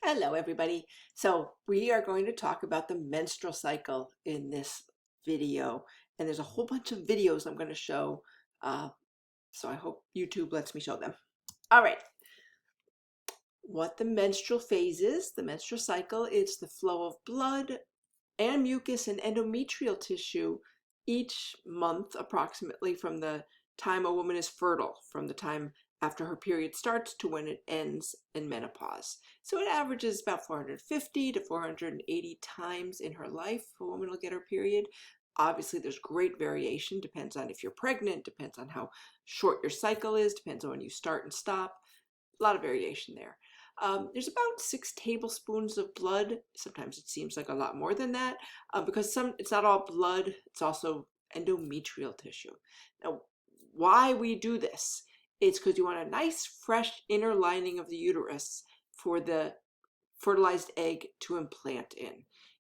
Hello, everybody. So we are going to talk about the menstrual cycle in this video. And there's a whole bunch of videos I'm going to show. So I hope YouTube lets me show them. All right. What the menstrual phase is, the menstrual cycle, it's the flow of blood and mucus and endometrial tissue each month, approximately from the time a woman is fertile, from the time after her period starts to when it ends in menopause. So it averages about 450 to 480 times in her life a woman will get her period. Obviously, there's great variation, depends on if you're pregnant, depends on how short your cycle is, depends on when you start and stop. A lot of variation there. There's about 6 tablespoons of blood. Sometimes it seems like a lot more than that because it's not all blood, it's also endometrial tissue. Now, why we do this? It's because you want a nice, fresh inner lining of the uterus for the fertilized egg to implant in.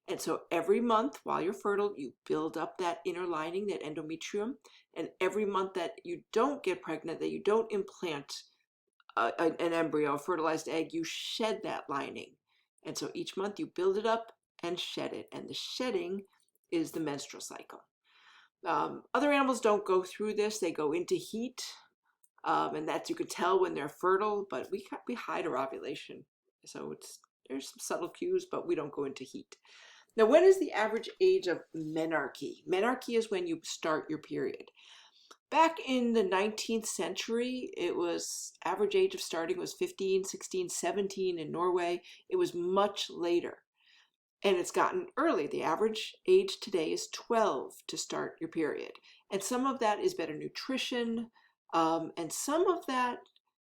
And so every month while you're fertile, you build up that inner lining, that endometrium. And every month that you don't get pregnant, that you don't implant an embryo, a fertilized egg, you shed that lining. And so each month you build it up and shed it. And the shedding is the menstrual cycle. Other animals don't go through this. They go into heat. And that you can tell when they're fertile, but we hide our ovulation. So there's some subtle cues, but we don't go into heat. Now, when is the average age of menarche? Menarche is when you start your period. Back in the 19th century, it was average age of starting was 15, 16, 17 in Norway. It was much later. And it's gotten early. The average age today is 12 to start your period. And some of that is better nutrition. And some of that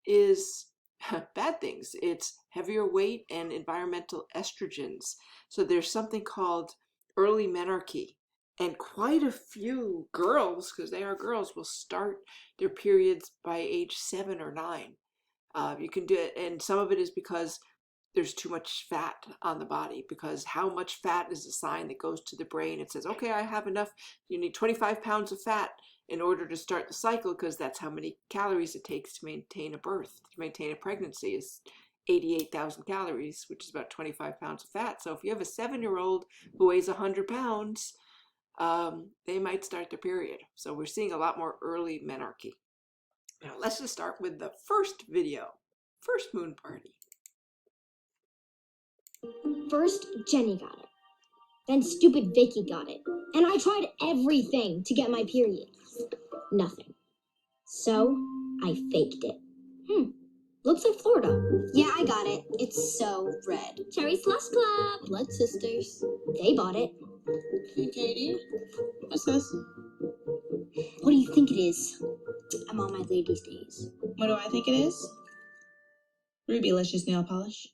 is bad things. It's heavier weight and environmental estrogens. So there's something called early menarche. And quite a few girls, because they are girls, will start their periods by age 7 or 9. You can do it, and some of it is because there's too much fat on the body, because how much fat is a sign that goes to the brain. It says, okay, I have enough. You need 25 pounds of fat in order to start the cycle, because that's how many calories it takes to maintain a birth, to maintain a pregnancy is 88,000 calories, which is about 25 pounds of fat. So if you have a 7-year-old who weighs 100 pounds, they might start their period. So we're seeing a lot more early menarche. Now let's just start with the first video, first moon party. First, Jenny got it. Then stupid Vicky got it. And I tried everything to get my period. Nothing. So, I faked it. Looks like Florida. Yeah, I got it. It's so red. Cherry Slush Club. Blood Sisters. They bought it. Hey, Katie. What's this? What do you think it is? I'm on my ladies' days. What do I think it is? Rubylicious nail polish.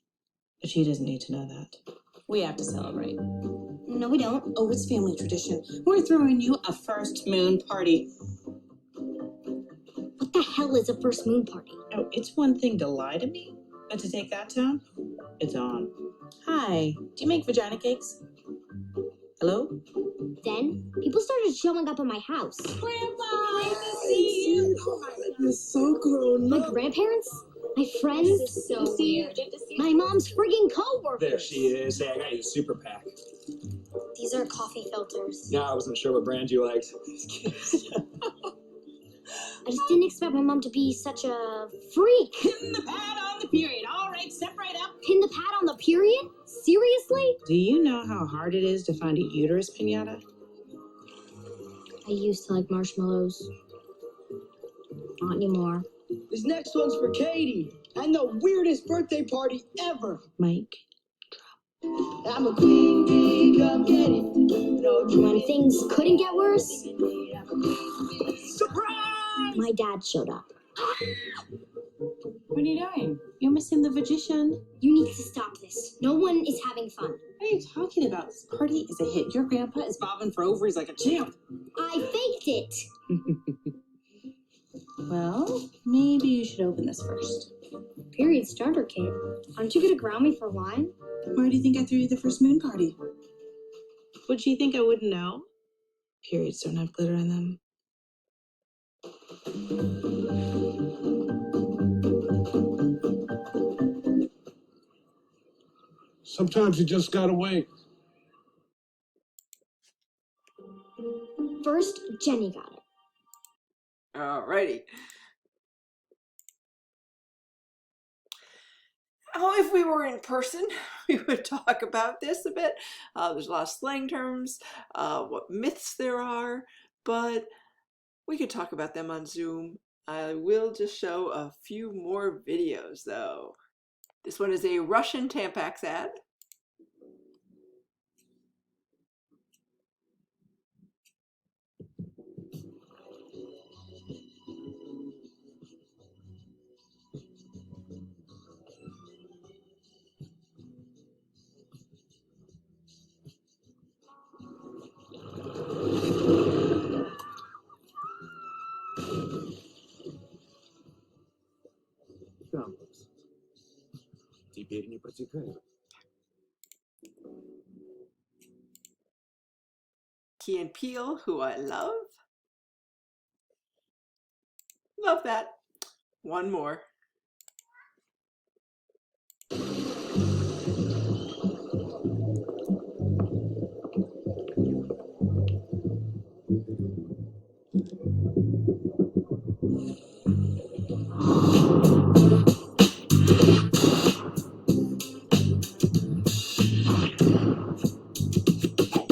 But she doesn't need to know that. We have to celebrate. No, we don't. Oh, it's family tradition. We're throwing you a first moon party. What the hell is a first moon party? Oh, it's one thing to lie to me, but to take that tone, it's on. Hi, do you make vagina cakes? Hello? Then, people started showing up at my house. Grandpa, nice to see you. You're so grown My up. grandparents, my friends, This is so weird. my mom's friggin' co-workers. There she is. Hey, I got you a super pack. These are coffee filters. Yeah, I wasn't sure what brand you liked. I just didn't expect my mom to be such a freak. Pin the pad on the period. All right, step right up. Pin the pad on the period? Seriously? Do you know how hard it is to find a uterus pinata? I used to like marshmallows. Not anymore. This next one's for Katie and the weirdest birthday party ever. Mike? I'm a queen bee, come get it. No When things couldn't get worse, surprise! my dad showed up. What are you doing? You're missing the magician. You need to stop this. No one is having fun. What are you talking about? This party is a hit. Your grandpa is bobbing for ovaries like a champ. I faked it. Well, maybe you should open this first. Period starter kit. Aren't you gonna ground me for wine? Why do you think I threw you the first moon party? Would you think I wouldn't know? Periods don't have glitter in them. Sometimes you just gotta wait. First, Jenny got it. Alrighty. Oh, if we were in person, we would talk about this a bit. There's a lot of slang terms, what myths there are, but we could talk about them on Zoom. I will just show a few more videos though. This one is a Russian Tampax ad. Tampax. Теперь не протекает. Key and Peele, who I love. Love that. One more.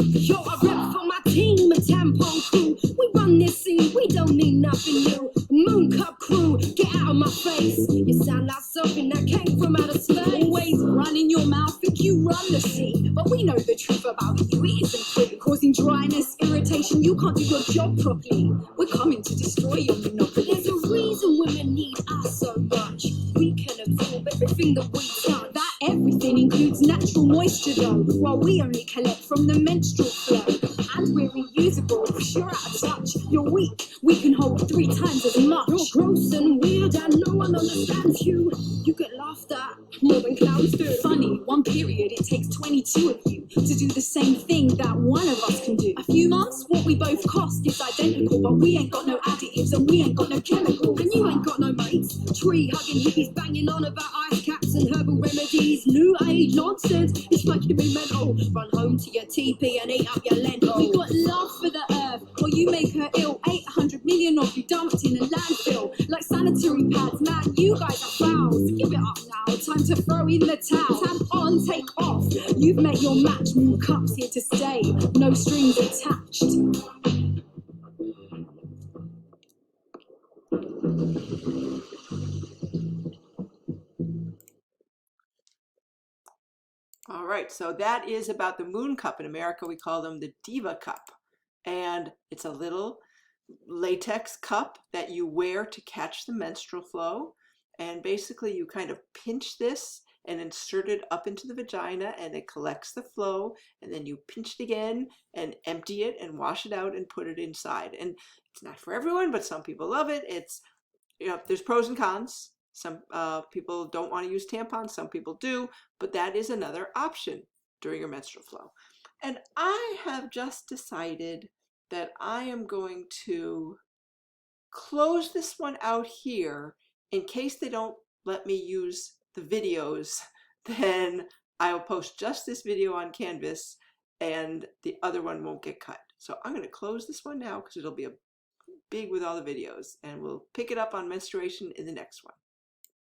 Yo, I rep for my team, a tampon crew. We run this scene, we don't need nothing new. Moon Cup crew, get out of my face. You sound like something that came from outer space. Always running your mouth, think you run the scene. But we know the truth about you, it isn't free. Causing dryness, irritation, you can't do your job properly. We're coming to destroy your monopoly. There's a reason women need us so much. We can absorb everything that we touch. That everything includes natural moisture though, while we only collect from the menstrual flow. And we're reusable, you're out of touch. You're weak, we can hold 3 times as much. You're gross and weird and no one understands you. You get laughed at more than clowns do. Funny, one period it takes 22 of you to do the same thing that one of us can do. A few months, what we both cost is identical, but we ain't got no additives and we ain't got no chemicals. And you ain't got no mates, tree hugging hippies banging on about ice caps and herbal remedies. New age nonsense, it's making me mental. Run home to your teepee and eat up your lentils. We got love for the earth, or you make her ill. 800 million of you dumped in a landfill like sanitary pads. Man, you guys are fouls. Give it up now, time to throw in the towel. Tap on, take off. You've met your match. Moon Cup's here to stay. No strings attached. All right, so that is about the Moon Cup. In America, we call them the Diva Cup. And it's a little latex cup that you wear to catch the menstrual flow. And basically you kind of pinch this and insert it up into the vagina and it collects the flow, and then you pinch it again and empty it and wash it out and put it inside. And it's not for everyone, but some people love it. It's, you know, there's pros and cons. Some people don't want to use tampons, some people do, but that is another option during your menstrual flow. And I have just decided that I am going to close this one out here in case they don't let me use the videos. Then I'll post just this video on Canvas and the other one won't get cut. So I'm going to close this one now because it'll be a big with all the videos, and we'll pick it up on menstruation in the next one.